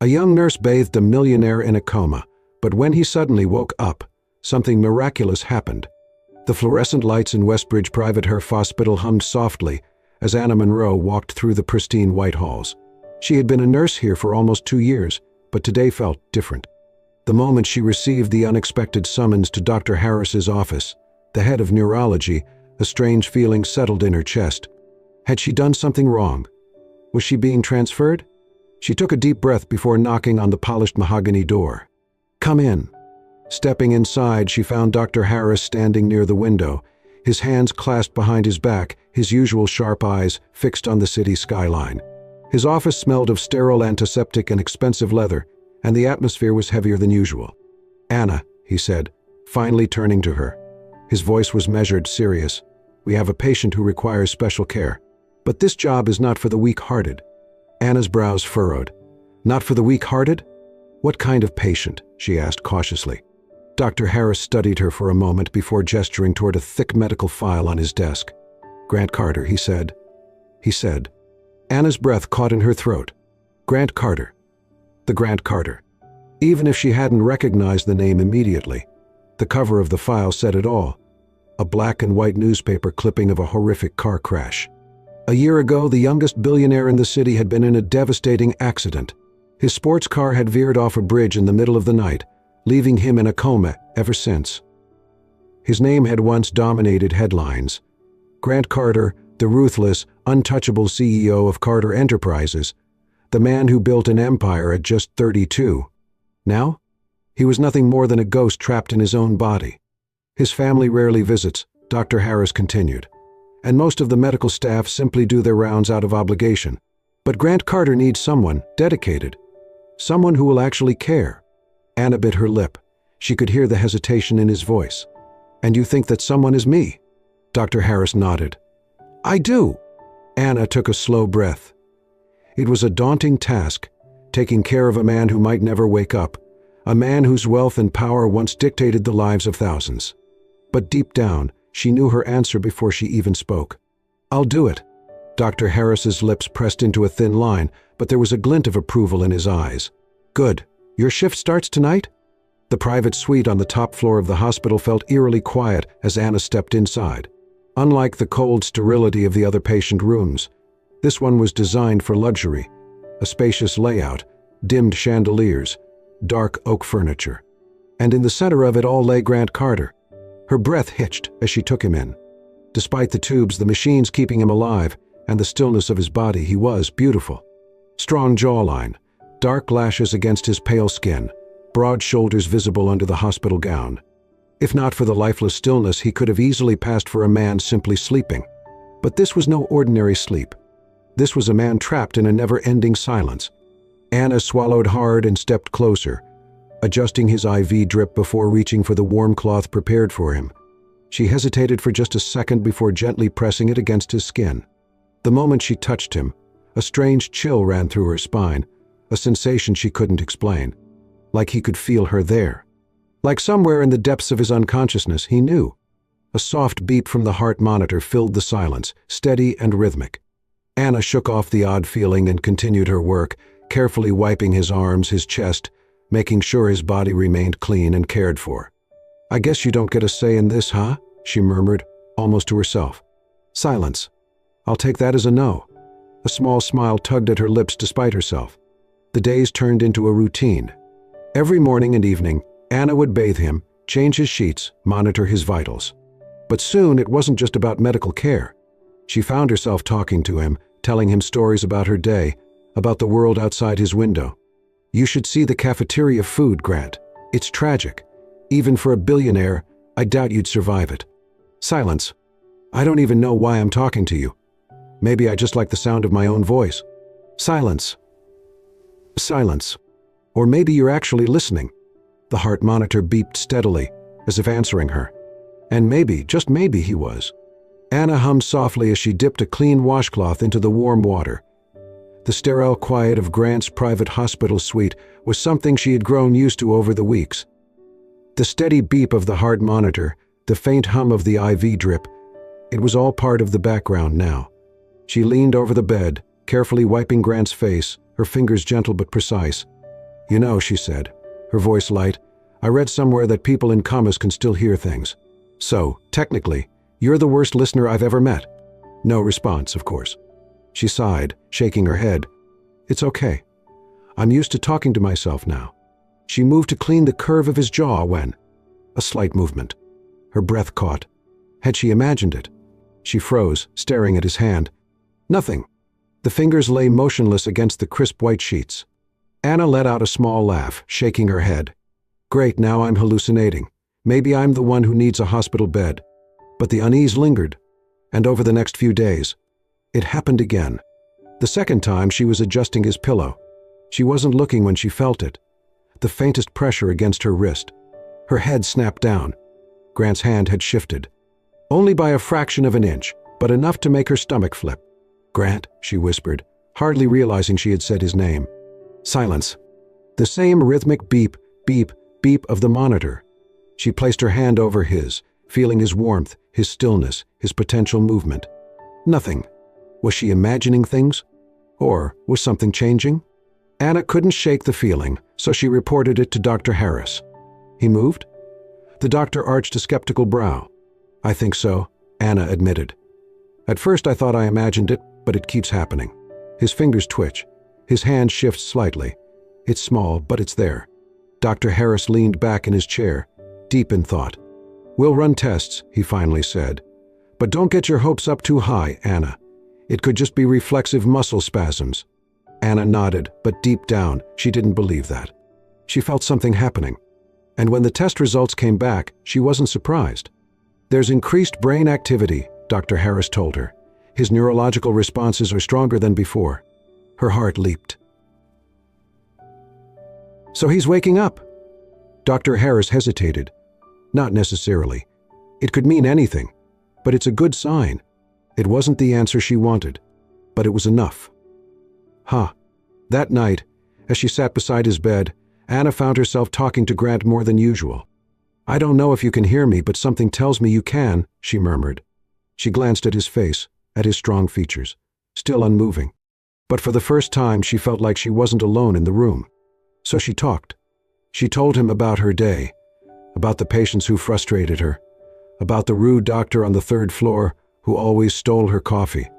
A young nurse bathed a millionaire in a coma, but when he suddenly woke up, something miraculous happened. The fluorescent lights in Westbridge Private Health Hospital hummed softly as Anna Monroe walked through the pristine white halls. She had been a nurse here for almost 2 years, but today felt different. The moment she received the unexpected summons to Dr. Harris's office, the head of neurology, a strange feeling settled in her chest. Had she done something wrong? Was she being transferred? She took a deep breath before knocking on the polished mahogany door. "Come in." Stepping inside, she found Dr. Harris standing near the window, his hands clasped behind his back, his usual sharp eyes fixed on the city skyline. His office smelled of sterile antiseptic and expensive leather, and the atmosphere was heavier than usual. "Anna," he said, finally turning to her. His voice was measured, serious. "We have a patient who requires special care. But this job is not for the weak-hearted." Anna's brows furrowed. "Not for the weak-hearted? What kind of patient?" she asked cautiously. Dr. Harris studied her for a moment before gesturing toward a thick medical file on his desk. "Grant Carter," he said. Anna's breath caught in her throat. Grant Carter. The Grant Carter. Even if she hadn't recognized the name immediately, the cover of the file said it all. A black and white newspaper clipping of a horrific car crash. A year ago, the youngest billionaire in the city had been in a devastating accident. His sports car had veered off a bridge in the middle of the night, leaving him in a coma ever since. His name had once dominated headlines. Grant Carter, the ruthless, untouchable CEO of Carter Enterprises, the man who built an empire at just 32. Now, he was nothing more than a ghost trapped in his own body. His family rarely visits, Dr. Harris continued, and most of the medical staff simply do their rounds out of obligation. But Grant Carter needs someone dedicated, someone who will actually care. Anna bit her lip. She could hear the hesitation in his voice. "And you think that someone is me?" Dr. Harris nodded. "I do." Anna took a slow breath. It was a daunting task, taking care of a man who might never wake up, a man whose wealth and power once dictated the lives of thousands. But deep down, she knew her answer before she even spoke. "I'll do it." Dr. Harris's lips pressed into a thin line, but there was a glint of approval in his eyes. "Good. Your shift starts tonight?" The private suite on the top floor of the hospital felt eerily quiet as Anna stepped inside. Unlike the cold sterility of the other patient rooms, this one was designed for luxury. A spacious layout, dimmed chandeliers, dark oak furniture. And in the center of it all lay Grant Carter. Her breath hitched as she took him in. Despite the tubes, the machines keeping him alive, and the stillness of his body, he was beautiful. Strong jawline, dark lashes against his pale skin, broad shoulders visible under the hospital gown. If not for the lifeless stillness, he could have easily passed for a man simply sleeping. But this was no ordinary sleep. This was a man trapped in a never-ending silence. Anna swallowed hard and stepped closer, adjusting his IV drip before reaching for the warm cloth prepared for him. She hesitated for just a second before gently pressing it against his skin. The moment she touched him, a strange chill ran through her spine, a sensation she couldn't explain. Like he could feel her there. Like somewhere in the depths of his unconsciousness, he knew. A soft beep from the heart monitor filled the silence, steady and rhythmic. Anna shook off the odd feeling and continued her work, carefully wiping his arms, his chest, making sure his body remained clean and cared for. "I guess you don't get a say in this, huh?" she murmured, almost to herself. Silence. "I'll take that as a no." A small smile tugged at her lips despite herself. The days turned into a routine. Every morning and evening, Anna would bathe him, change his sheets, monitor his vitals. But soon it wasn't just about medical care. She found herself talking to him, telling him stories about her day, about the world outside his window. "You should see the cafeteria food, Grant. It's tragic. Even for a billionaire, I doubt you'd survive it." Silence. "I don't even know why I'm talking to you. Maybe I just like the sound of my own voice." Silence. Silence. "Or maybe you're actually listening." The heart monitor beeped steadily, as if answering her. And maybe, just maybe, he was. Anna hummed softly as she dipped a clean washcloth into the warm water. The sterile quiet of Grant's private hospital suite was something she had grown used to over the weeks. The steady beep of the heart monitor, the faint hum of the IV drip, it was all part of the background now. She leaned over the bed, carefully wiping Grant's face, her fingers gentle but precise. You know, she said, her voice light, I read somewhere that people in comas can still hear things. So, technically, you're the worst listener I've ever met. No response, of course. She sighed, shaking her head. It's okay. I'm used to talking to myself now. She moved to clean the curve of his jaw when... A slight movement. Her breath caught. Had she imagined it? She froze, staring at his hand. Nothing. The fingers lay motionless against the crisp white sheets. Anna let out a small laugh, shaking her head. Great, now I'm hallucinating. Maybe I'm the one who needs a hospital bed. But the unease lingered. And over the next few days, it happened again. The second time she was adjusting his pillow. She wasn't looking when she felt it. The faintest pressure against her wrist. Her head snapped down. Grant's hand had shifted. Only by a fraction of an inch, but enough to make her stomach flip. Grant, she whispered, hardly realizing she had said his name. Silence. The same rhythmic beep, beep, beep of the monitor. She placed her hand over his, feeling his warmth, his stillness, his potential movement. Nothing. Was she imagining things? Or was something changing? Anna couldn't shake the feeling, so she reported it to Dr. Harris. He moved? The doctor arched a skeptical brow. I think so, Anna admitted. At first I thought I imagined it, but it keeps happening. His fingers twitch. His hand shifts slightly. It's small, but it's there. Dr. Harris leaned back in his chair, deep in thought. We'll run tests, he finally said. But don't get your hopes up too high, Anna. It could just be reflexive muscle spasms. Anna nodded, but deep down, she didn't believe that. She felt something happening. And when the test results came back, she wasn't surprised. There's increased brain activity, Dr. Harris told her. His neurological responses are stronger than before. Her heart leaped. So he's waking up. Dr. Harris hesitated. Not necessarily. It could mean anything, but it's a good sign. It wasn't the answer she wanted, but it was enough. That night, as she sat beside his bed, Anna found herself talking to Grant more than usual. I don't know if you can hear me, but something tells me you can, she murmured. She glanced at his face, at his strong features, still unmoving. But for the first time, she felt like she wasn't alone in the room. So she talked. She told him about her day, about the patients who frustrated her, about the rude doctor on the third floor who always stole her coffee.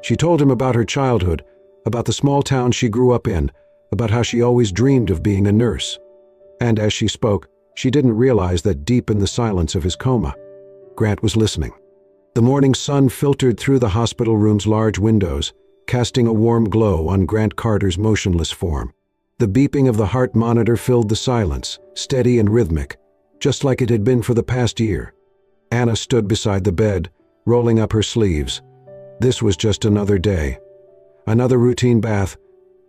She told him about her childhood, about the small town she grew up in, about how she always dreamed of being a nurse. And as she spoke, she didn't realize that deep in the silence of his coma, Grant was listening. The morning sun filtered through the hospital room's large windows, casting a warm glow on Grant Carter's motionless form. The beeping of the heart monitor filled the silence, steady and rhythmic, just like it had been for the past year. Anna stood beside the bed, rolling up her sleeves. This was just another day. Another routine bath,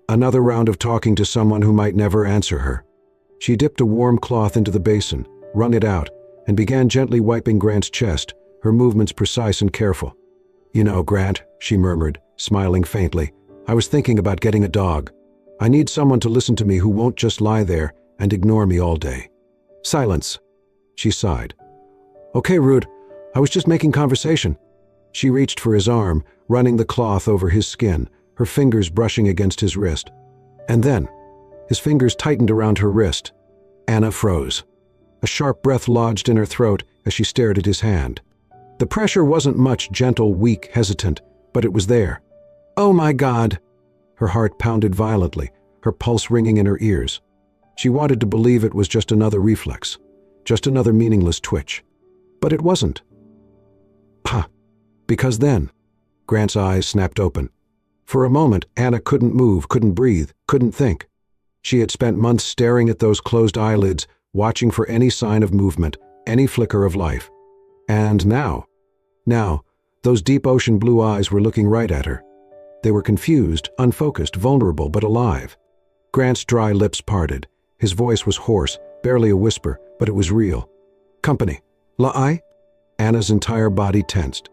another round of talking to someone who might never answer her. She dipped a warm cloth into the basin, wrung it out, and began gently wiping Grant's chest, her movements precise and careful. You know, Grant, she murmured, smiling faintly, I was thinking about getting a dog. I need someone to listen to me who won't just lie there and ignore me all day. Silence. She sighed. Okay, Rude, I was just making conversation. She reached for his arm, running the cloth over his skin, her fingers brushing against his wrist. And then, his fingers tightened around her wrist. Anna froze. A sharp breath lodged in her throat as she stared at his hand. The pressure wasn't much, gentle, weak, hesitant, but it was there. Oh my God! Her heart pounded violently, her pulse ringing in her ears. She wanted to believe it was just another reflex, just another meaningless twitch. But it wasn't. Because then, Grant's eyes snapped open. For a moment, Anna couldn't move, couldn't breathe, couldn't think. She had spent months staring at those closed eyelids, watching for any sign of movement, any flicker of life. And now, those deep ocean blue eyes were looking right at her. They were confused, unfocused, vulnerable, but alive. Grant's dry lips parted. His voice was hoarse, barely a whisper, but it was real. Company. La-I? Anna's entire body tensed.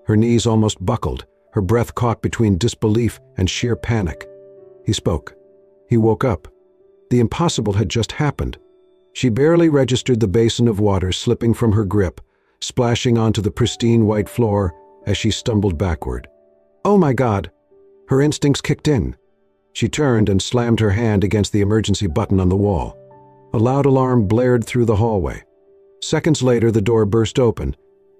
Her knees almost buckled, her breath caught between disbelief and sheer panic. He spoke. He woke up. The impossible had just happened. She barely registered the basin of water slipping from her grip, splashing onto the pristine white floor as she stumbled backward. Oh my God! Her instincts kicked in. She turned and slammed her hand against the emergency button on the wall. A loud alarm blared through the hallway. Seconds later, the door burst open,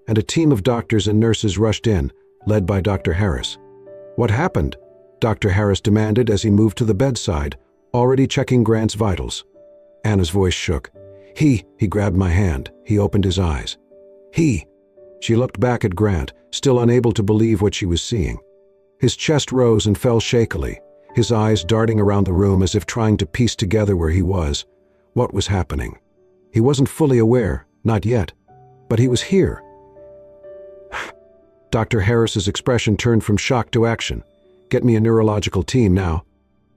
and a team of doctors and nurses rushed in, led by Dr. Harris. "What happened?" Dr. Harris demanded as he moved to the bedside, already checking Grant's vitals. Anna's voice shook. He grabbed my hand. He opened his eyes. She looked back at Grant, still unable to believe what she was seeing. His chest rose and fell shakily, his eyes darting around the room as if trying to piece together where he was, what was happening. He wasn't fully aware, not yet, but he was here. Dr. Harris's expression turned from shock to action. "Get me a neurological team now."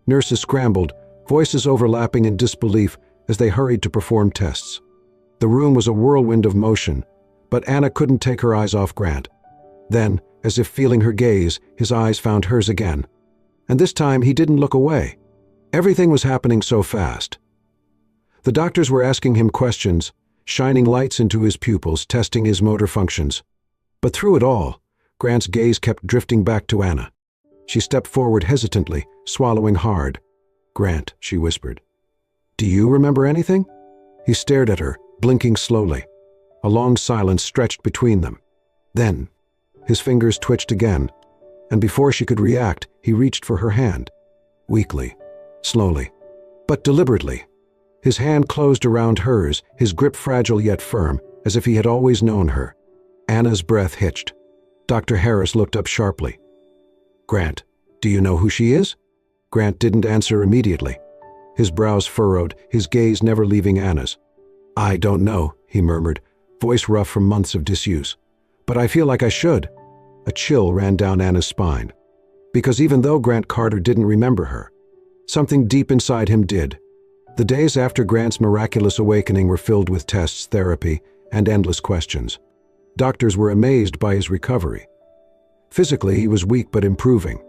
Nurses scrambled, voices overlapping in disbelief as they hurried to perform tests. The room was a whirlwind of motion, but Anna couldn't take her eyes off Grant. Then, as if feeling her gaze, his eyes found hers again. And this time he didn't look away. Everything was happening so fast. The doctors were asking him questions, shining lights into his pupils, testing his motor functions. But through it all, Grant's gaze kept drifting back to Anna. She stepped forward hesitantly, swallowing hard. "Grant," she whispered. "Do you remember anything?" He stared at her, blinking slowly. A long silence stretched between them. Then, his fingers twitched again, and before she could react, he reached for her hand. Weakly, slowly, but deliberately. His hand closed around hers, his grip fragile yet firm, as if he had always known her. Anna's breath hitched. Dr. Harris looked up sharply. "Grant, do you know who she is?" Grant didn't answer immediately. His brows furrowed, his gaze never leaving Anna's. "I don't know," he murmured, voice rough from months of disuse. "But I feel like I should." A chill ran down Anna's spine. Because even though Grant Carter didn't remember her, something deep inside him did. The days after Grant's miraculous awakening were filled with tests, therapy, and endless questions. Doctors were amazed by his recovery. Physically, he was weak but improving.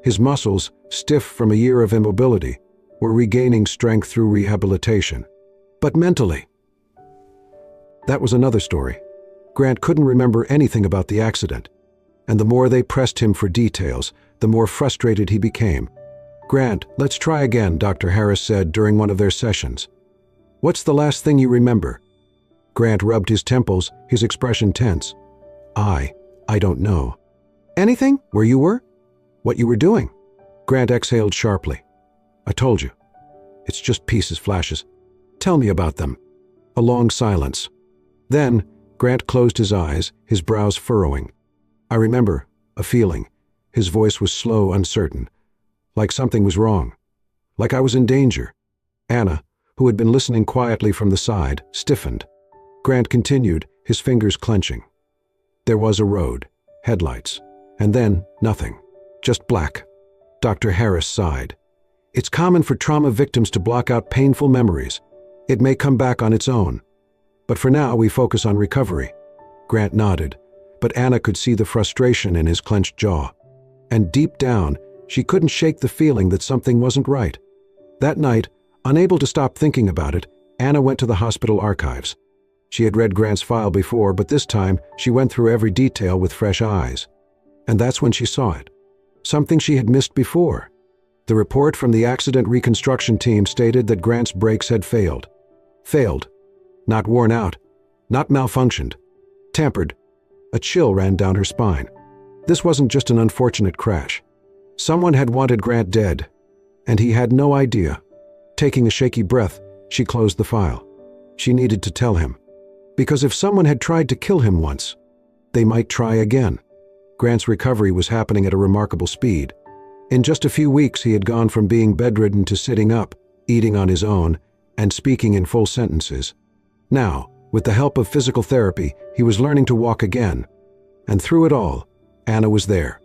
His muscles, stiff from a year of immobility, were regaining strength through rehabilitation. But mentally, that was another story. Grant couldn't remember anything about the accident, and the more they pressed him for details, the more frustrated he became. "Grant, let's try again," Dr. Harris said during one of their sessions. "What's the last thing you remember?" Grant rubbed his temples, his expression tense. I don't know." "Anything? Where you were? What you were doing?" Grant exhaled sharply. "I told you. It's just pieces, flashes. Tell me about them." A long silence. Then, Grant closed his eyes, his brows furrowing. "I remember a feeling." His voice was slow, uncertain. Like something was wrong. Like I was in danger. Anna, who had been listening quietly from the side, stiffened. Grant continued, his fingers clenching. There was a road, headlights, and then nothing. Just black. Dr. Harris sighed. "It's common for trauma victims to block out painful memories. It may come back on its own. But for now, we focus on recovery." Grant nodded, but Anna could see the frustration in his clenched jaw. And deep down, she couldn't shake the feeling that something wasn't right. That night, unable to stop thinking about it, Anna went to the hospital archives. She had read Grant's file before, but this time she went through every detail with fresh eyes. And that's when she saw it. Something she had missed before. The report from the accident reconstruction team stated that Grant's brakes had failed. Failed. Not worn out. Not malfunctioned. Tampered. A chill ran down her spine. This wasn't just an unfortunate crash. Someone had wanted Grant dead, and he had no idea. Taking a shaky breath, she closed the file. She needed to tell him. Because if someone had tried to kill him once, they might try again. Grant's recovery was happening at a remarkable speed. In just a few weeks, he had gone from being bedridden to sitting up, eating on his own, and speaking in full sentences. Now, with the help of physical therapy, he was learning to walk again. And through it all, Anna was there.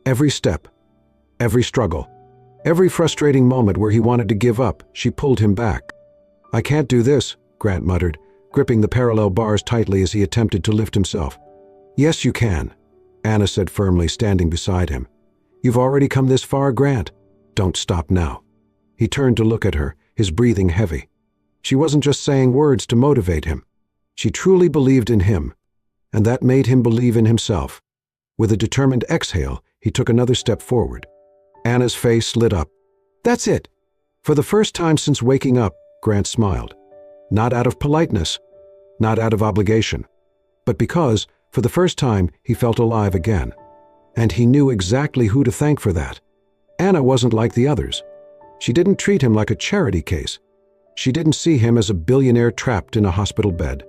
Every step, every struggle, every frustrating moment where he wanted to give up, she pulled him back. "I can't do this," Grant muttered, gripping the parallel bars tightly as he attempted to lift himself. "Yes, you can," Anna said firmly, standing beside him. "You've already come this far, Grant. Don't stop now." He turned to look at her, his breathing heavy. She wasn't just saying words to motivate him. She truly believed in him, and that made him believe in himself. With a determined exhale, he took another step forward. Anna's face lit up. That's it. For the first time since waking up, Grant smiled. Not out of politeness, not out of obligation, but because, for the first time, he felt alive again. And he knew exactly who to thank for that. Anna wasn't like the others. She didn't treat him like a charity case. She didn't see him as a billionaire trapped in a hospital bed.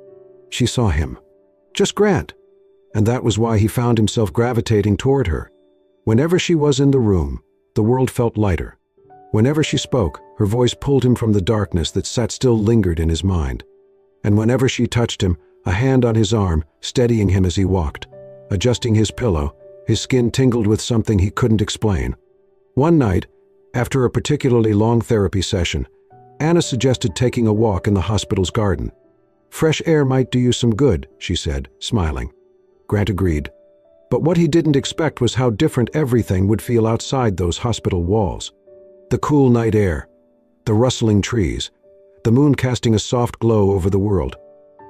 She saw him. Just Grant. And that was why he found himself gravitating toward her. Whenever she was in the room, the world felt lighter. Whenever she spoke, her voice pulled him from the darkness that still lingered in his mind. And whenever she touched him, a hand on his arm, steadying him as he walked, adjusting his pillow, his skin tingled with something he couldn't explain. One night, after a particularly long therapy session, Anna suggested taking a walk in the hospital's garden. Fresh air might do you some good, she said, smiling. Grant agreed. But what he didn't expect was how different everything would feel outside those hospital walls. The cool night air, the rustling trees, the moon casting a soft glow over the world.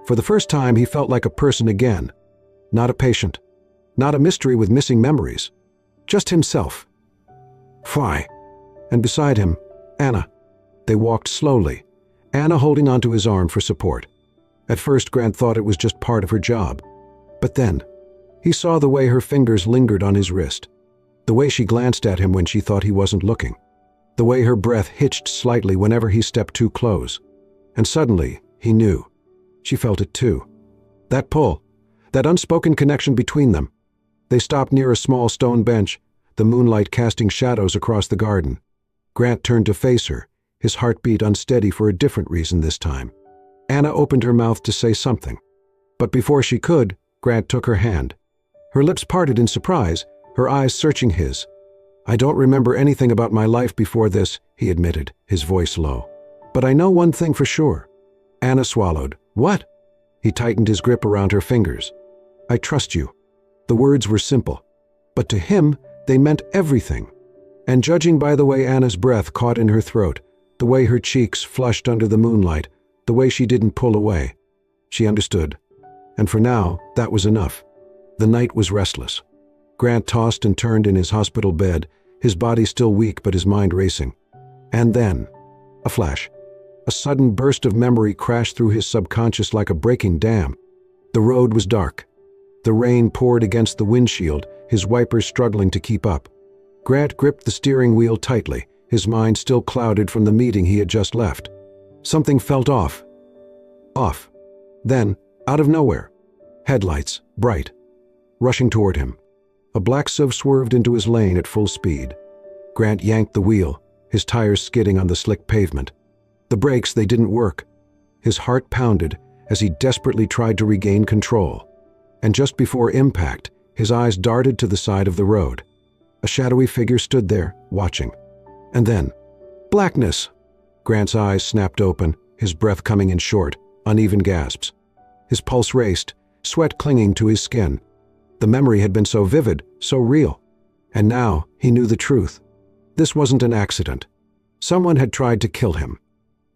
For the first time, he felt like a person again. Not a patient. Not a mystery with missing memories. Just himself. Why? And beside him, Anna. They walked slowly, Anna holding onto his arm for support. At first, Grant thought it was just part of her job. But then, he saw the way her fingers lingered on his wrist, the way she glanced at him when she thought he wasn't looking, the way her breath hitched slightly whenever he stepped too close. And suddenly, he knew. She felt it too. That pull, that unspoken connection between them. They stopped near a small stone bench, the moonlight casting shadows across the garden. Grant turned to face her, his heartbeat unsteady for a different reason this time. Anna opened her mouth to say something. But before she could, Grant took her hand. Her lips parted in surprise, her eyes searching his. I don't remember anything about my life before this, he admitted, his voice low. But I know one thing for sure. Anna swallowed. What? He tightened his grip around her fingers. I trust you. The words were simple, but to him, they meant everything. And judging by the way Anna's breath caught in her throat, the way her cheeks flushed under the moonlight, the way she didn't pull away, she understood. And for now, that was enough. The night was restless. Grant tossed and turned in his hospital bed, his body still weak but his mind racing. And then, a flash. A sudden burst of memory crashed through his subconscious like a breaking dam. The road was dark. The rain poured against the windshield, his wipers struggling to keep up. Grant gripped the steering wheel tightly, his mind still clouded from the meeting he had just left. Something felt off. Off. Then, out of nowhere, headlights, bright, rushing toward him. A black SUV swerved into his lane at full speed. Grant yanked the wheel, his tires skidding on the slick pavement. The brakes, they didn't work. His heart pounded as he desperately tried to regain control. And just before impact, his eyes darted to the side of the road. A shadowy figure stood there, watching. And then, blackness! Grant's eyes snapped open, his breath coming in short, uneven gasps. His pulse raced, sweat clinging to his skin. The memory had been so vivid, so real. And now, he knew the truth. This wasn't an accident. Someone had tried to kill him.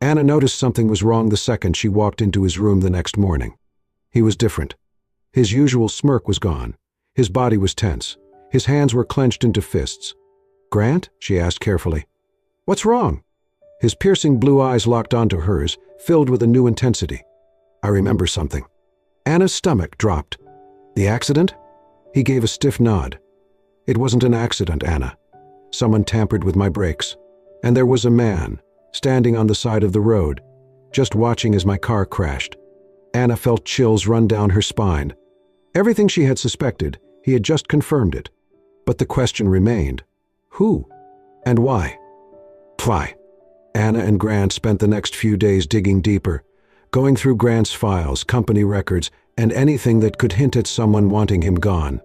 Anna noticed something was wrong the second she walked into his room the next morning. He was different. His usual smirk was gone. His body was tense. His hands were clenched into fists. "Grant?" she asked carefully. "What's wrong?" His piercing blue eyes locked onto hers, filled with a new intensity. "I remember something." Anna's stomach dropped. "The accident?" He gave a stiff nod. "It wasn't an accident, Anna. Someone tampered with my brakes. And there was a man, standing on the side of the road, just watching as my car crashed." Anna felt chills run down her spine. Everything she had suspected, he had just confirmed it. But the question remained. Who? And why? Why? Anna and Grant spent the next few days digging deeper, going through Grant's files, company records, and anything that could hint at someone wanting him gone.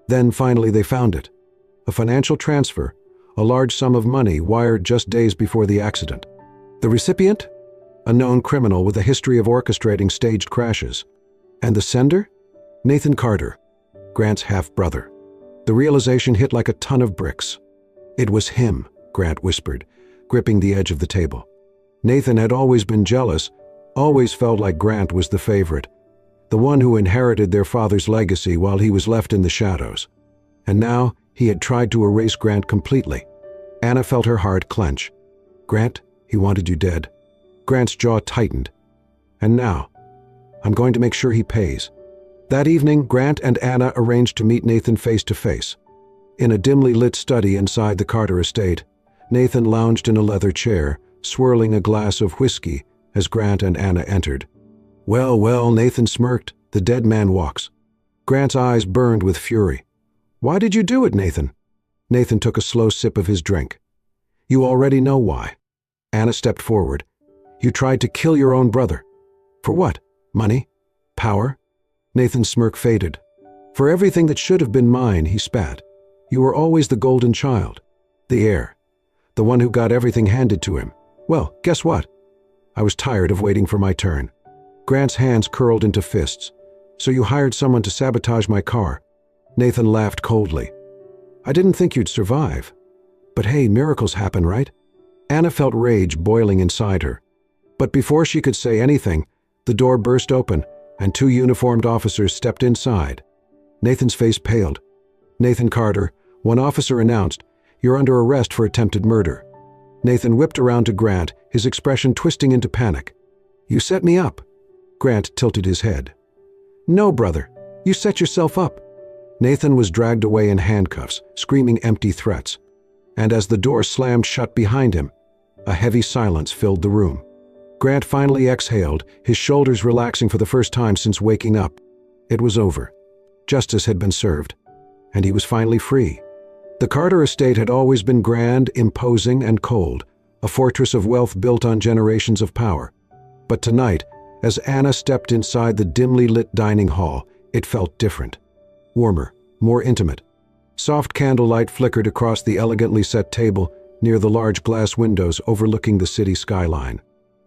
Then finally they found it. A financial transfer, a large sum of money wired just days before the accident. The recipient? A known criminal with a history of orchestrating staged crashes. And the sender? Nathan Carter, Grant's half-brother. The realization hit like a ton of bricks. It was him, Grant whispered, gripping the edge of the table. Nathan had always been jealous, always felt like Grant was the favorite, the one who inherited their father's legacy while he was left in the shadows. And now he had tried to erase Grant completely. Anna felt her heart clench. Grant, he wanted you dead. Grant's jaw tightened. And now, I'm going to make sure he pays. That evening, Grant and Anna arranged to meet Nathan face to face. In a dimly lit study inside the Carter estate, Nathan lounged in a leather chair, swirling a glass of whiskey as Grant and Anna entered. Well, well, Nathan smirked. The dead man walks. Grant's eyes burned with fury. Why did you do it, Nathan? Nathan took a slow sip of his drink. You already know why. Anna stepped forward. You tried to kill your own brother. For what? Money? Power? Nathan's smirk faded. For everything that should have been mine, he spat. You were always the golden child. The heir. The one who got everything handed to him. Well, guess what? I was tired of waiting for my turn. Grant's hands curled into fists. So you hired someone to sabotage my car. Nathan laughed coldly. I didn't think you'd survive. But hey, miracles happen, right? Anna felt rage boiling inside her. But before she could say anything, the door burst open and two uniformed officers stepped inside. Nathan's face paled. Nathan Carter, one officer announced, you're under arrest for attempted murder. Nathan whipped around to Grant, his expression twisting into panic. You set me up. Grant tilted his head. No, brother. You set yourself up. Nathan was dragged away in handcuffs, screaming empty threats. And as the door slammed shut behind him, a heavy silence filled the room. Grant finally exhaled, his shoulders relaxing for the first time since waking up. It was over. Justice had been served, and he was finally free. The Carter estate had always been grand, imposing, and cold, a fortress of wealth built on generations of power. But tonight, as Anna stepped inside the dimly lit dining hall, it felt different. Warmer, more intimate. Soft candlelight flickered across the elegantly set table near the large glass windows overlooking the city skyline.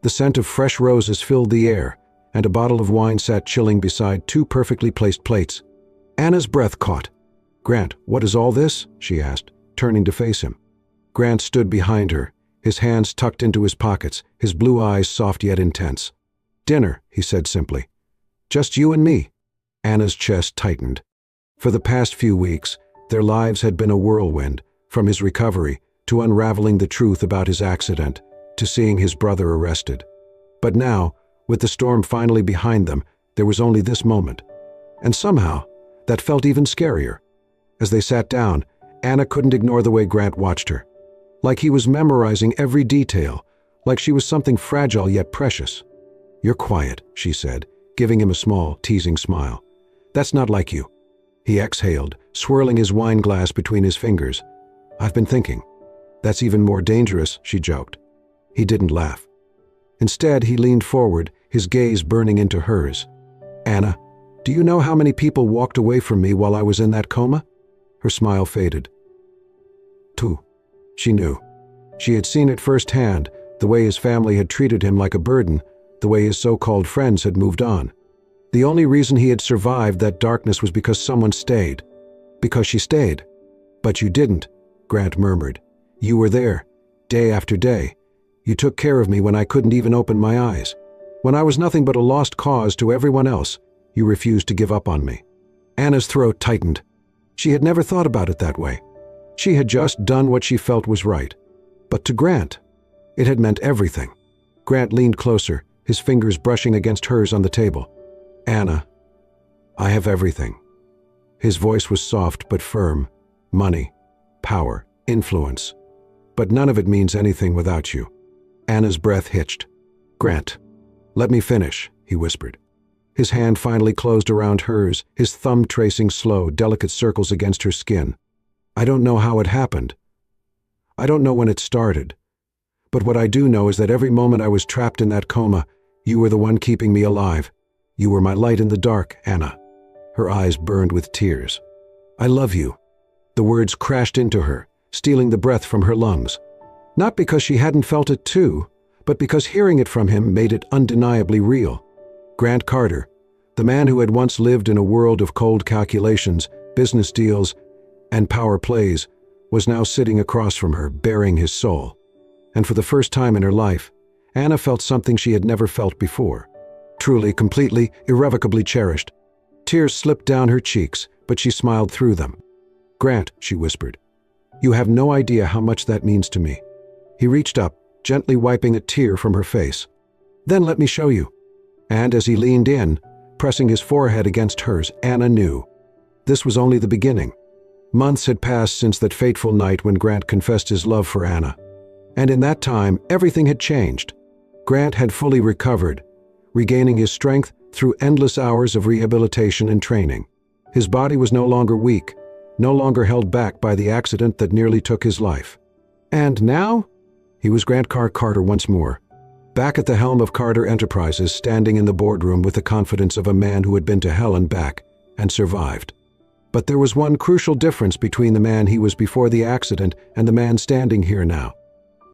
The scent of fresh roses filled the air, and a bottle of wine sat chilling beside two perfectly placed plates. Anna's breath caught. Grant, what is all this? She asked, turning to face him. Grant stood behind her, his hands tucked into his pockets, his blue eyes soft yet intense. Dinner, he said simply. Just you and me. Anna's chest tightened. For the past few weeks, their lives had been a whirlwind, from his recovery to unraveling the truth about his accident, to seeing his brother arrested. But now, with the storm finally behind them, there was only this moment. And somehow, that felt even scarier. As they sat down, Anna couldn't ignore the way Grant watched her. Like he was memorizing every detail, like she was something fragile yet precious. You're quiet, she said, giving him a small, teasing smile. That's not like you. He exhaled, swirling his wine glass between his fingers. I've been thinking. That's even more dangerous, she joked. He didn't laugh. Instead, he leaned forward, his gaze burning into hers. Anna, do you know how many people walked away from me while I was in that coma? Her smile faded. 2. She knew. She had seen it firsthand, the way his family had treated him like a burden, the way his so-called friends had moved on. The only reason he had survived that darkness was because someone stayed. Because she stayed. But you didn't, Grant murmured. You were there, day after day. You took care of me when I couldn't even open my eyes. When I was nothing but a lost cause to everyone else, you refused to give up on me. Anna's throat tightened. She had never thought about it that way. She had just done what she felt was right. But to Grant, it had meant everything. Grant leaned closer, his fingers brushing against hers on the table. Anna, I have everything. His voice was soft but firm. Money, power, influence. But none of it means anything without you. Anna's breath hitched. Grant, let me finish, he whispered. His hand finally closed around hers, his thumb tracing slow, delicate circles against her skin. I don't know how it happened. I don't know when it started. But what I do know is that every moment I was trapped in that coma, you were the one keeping me alive. You were my light in the dark, Anna. Her eyes burned with tears. I love you. The words crashed into her, stealing the breath from her lungs. Not because she hadn't felt it too, but because hearing it from him made it undeniably real. Grant Carter, the man who had once lived in a world of cold calculations, business deals, and power plays, was now sitting across from her, baring his soul. And for the first time in her life, Anna felt something she had never felt before. Truly, completely, irrevocably cherished. Tears slipped down her cheeks, but she smiled through them. Grant, she whispered, you have no idea how much that means to me. He reached up, gently wiping a tear from her face. "Then let me show you." And as he leaned in, pressing his forehead against hers, Anna knew. This was only the beginning. Months had passed since that fateful night when Grant confessed his love for Anna. And in that time, everything had changed. Grant had fully recovered, regaining his strength through endless hours of rehabilitation and training. His body was no longer weak, no longer held back by the accident that nearly took his life. And now? He was Grant Carter once more, back at the helm of Carter Enterprises, standing in the boardroom with the confidence of a man who had been to hell and back, and survived. But there was one crucial difference between the man he was before the accident and the man standing here now.